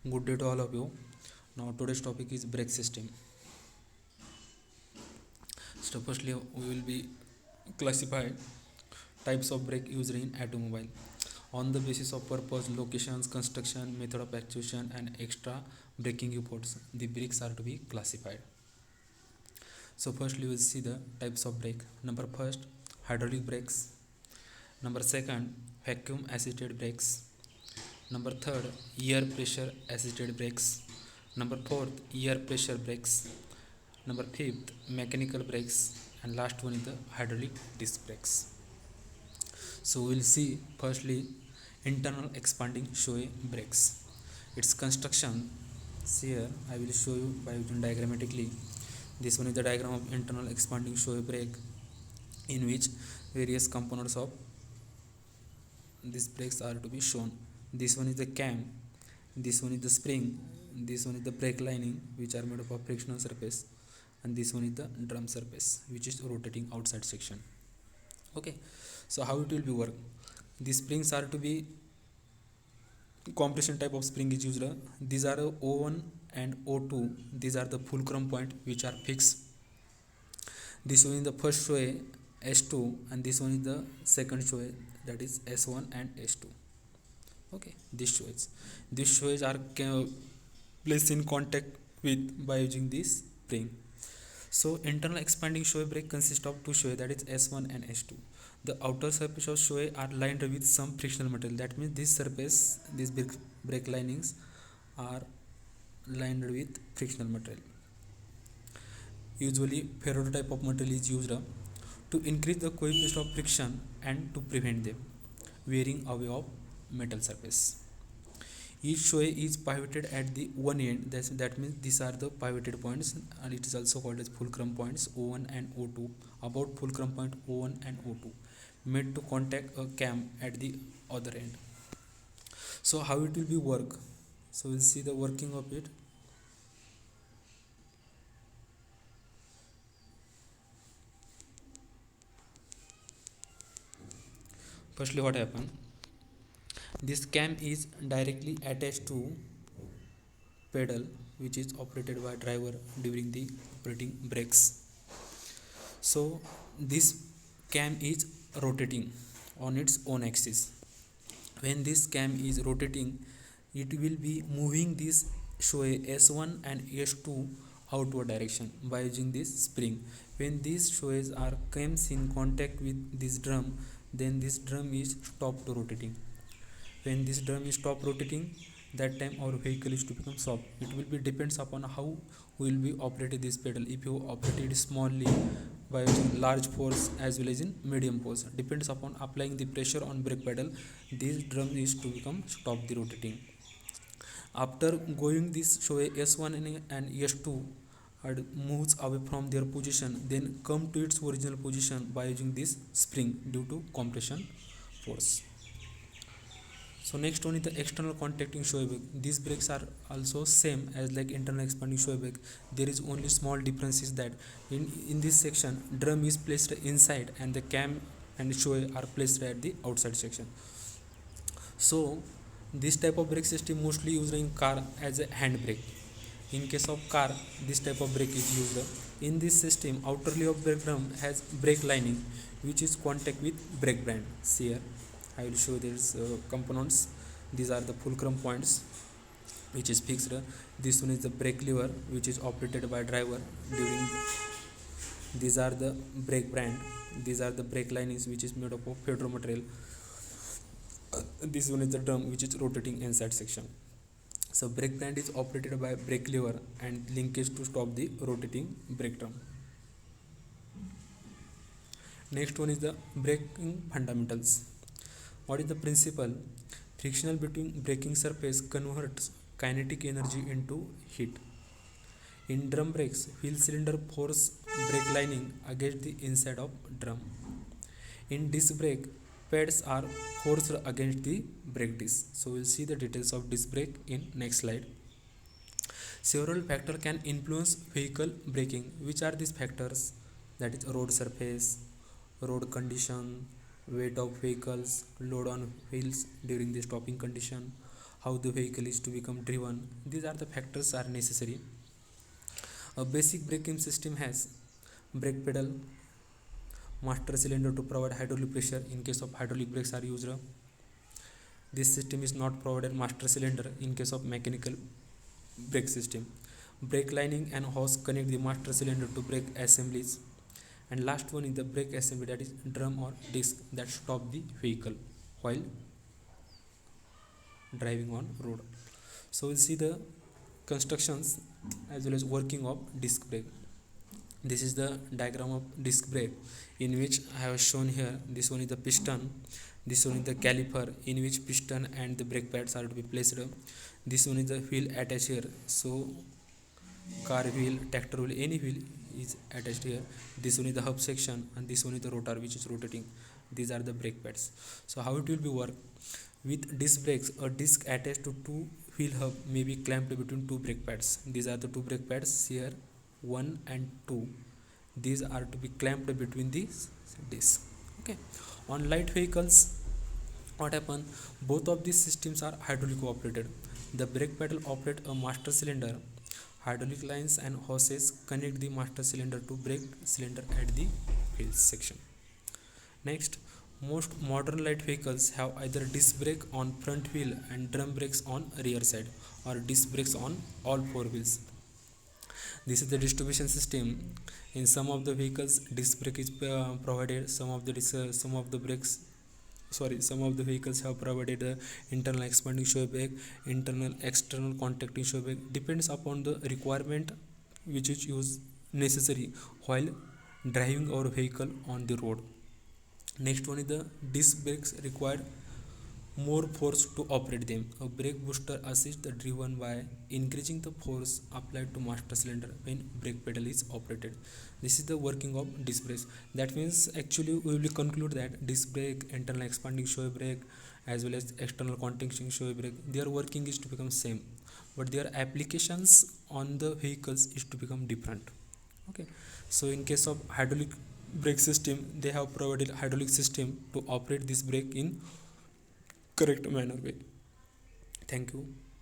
Good day to all of you. Now today's topic is brake system. So firstly we will be classify types of brake used in automobile on the basis of purpose, locations, construction, method of actuation and extra braking efforts. The brakes are to be classified. So firstly we will see the types of brake. Number first, hydraulic brakes. Number second, vacuum assisted brakes. Number third, air pressure assisted brakes. Number fourth, air pressure brakes. Number fifth, mechanical brakes, and last one is the hydraulic disc brakes. So we'll see firstly internal expanding shoe brakes. Its construction. See here I will show you by using diagrammatically. This one is the diagram of internal expanding shoe brake, in which various components of these brakes are to be shown. This one is the cam, this one is the spring, this one is the brake lining, which are made up of frictional surface, and this one is the drum surface, which is rotating outside section. Okay, so how it will be work? These springs are to be compression type of spring is used. These are O1 and O2. These are the fulcrum point which are fixed. This one is the first shoe S2, and this one is the second shoe, that is S1 and S2. Okay, these shoes are placed in contact with by using this spring. So internal expanding shoe brake consists of two shoes, that is S1 and S2. The outer surface of shoe are lined with some frictional material. That means this surface, these brake linings are lined with frictional material. Usually ferrite type of material is used to increase the coefficient of friction and to prevent them wearing away of metal surface. Each shoe is pivoted at the one end. That means these are the pivoted points, and it is also called as fulcrum points O1 and O2. About fulcrum point O1 and O2 made to contact a cam at the other end. So how it will be work? So we'll see the working of it. Firstly, what happened? This cam is directly attached to pedal, which is operated by driver during the operating brakes. So this cam is rotating on its own axis. When this cam is rotating, it will be moving this shoe S1 and S2 outward direction by using this spring. When these shoes are comes in contact with this drum, then this drum is stopped rotating. When this drum is stop rotating, that time our vehicle is to become soft. It will be depends upon how we will be operating this pedal. If you operate it smallly by using large force as well as in medium force, depends upon applying the pressure on brake pedal, this drum is to become stop the rotating. After going this show S1 and S2 and moves away from their position, then come to its original position by using this spring due to compression force. So next one is the external contacting shoe brake. These brakes are also same as like internal expanding shoe brake. There is only small difference is that in this section drum is placed inside and the cam and shoe are placed at the outside section. So this type of brake system mostly used in car as a hand brake. In case of car, this type of brake is used. In this system, outer layer of brake drum has brake lining, which is contact with brake band. See here, I will show these components. These are the fulcrum points, which is fixed. This one is the brake lever, which is operated by driver during. These are the brake band. These are the brake linings, which is made up of ferro material. This one is the drum, which is rotating inside section. So brake band is operated by brake lever and linkage to stop the rotating brake drum. Next one is the braking fundamentals. What is the principle? Frictional between braking surface converts kinetic energy into heat. In drum brakes, wheel cylinder force brake lining against the inside of drum. In disc brake, pads are forced against the brake disc. So we'll see the details of disc brake in next slide. Several factors can influence vehicle braking. Which are these factors? That is road surface, road condition, weight of vehicles, load on wheels during the stopping condition, how the vehicle is to become driven. These are the factors are necessary. A basic braking system has brake pedal, master cylinder to provide hydraulic pressure in case of hydraulic brakes are used. This system is not provided master cylinder in case of mechanical brake system. Brake lining and hose connect the master cylinder to brake assemblies. And last one is the brake assembly, that is drum or disc that stop the vehicle while driving on road. So we'll see the constructions as well as working of disc brake. This is the diagram of disc brake, in which I have shown here. This one is the piston, this one is the caliper in which piston and the brake pads are to be placed. This one is the wheel attached here, so car wheel, tractor wheel, any wheel is attached here. This one is the hub section and this one is the rotor which is rotating. These are the brake pads. So how it will be work? With disc brakes, a disc attached to two wheel hub may be clamped between two brake pads. These are the two brake pads here, 1 and 2. These are to be clamped between these discs. Okay. On light vehicles, what happen? Both of these systems are hydraulic operated. The brake pedal operate a master cylinder. Hydraulic lines and hoses connect the master cylinder to brake cylinder at the wheel section. Next, most modern light vehicles have either disc brake on front wheel and drum brakes on rear side, or disc brakes on all four wheels. This is the distribution system. In some of the vehicles, disc brake is provided. Some of the vehicles have provided internal expanding shoe brake, internal external contacting shoe brake. Depends upon the requirement which is used necessary while driving our vehicle on the road. Next one is the disc brakes require more force to operate them. A brake booster assists the driven by increasing the force applied to master cylinder when brake pedal is operated. This is the working of disc brakes. That means actually we will conclude that disc brake, internal expanding shoe brake as well as external contacting shoe brake, their working is to become same, but their applications on the vehicles is to become different. Okay, so in case of hydraulic brake system, they have provided hydraulic system to operate this brake in correct manner way. Thank you.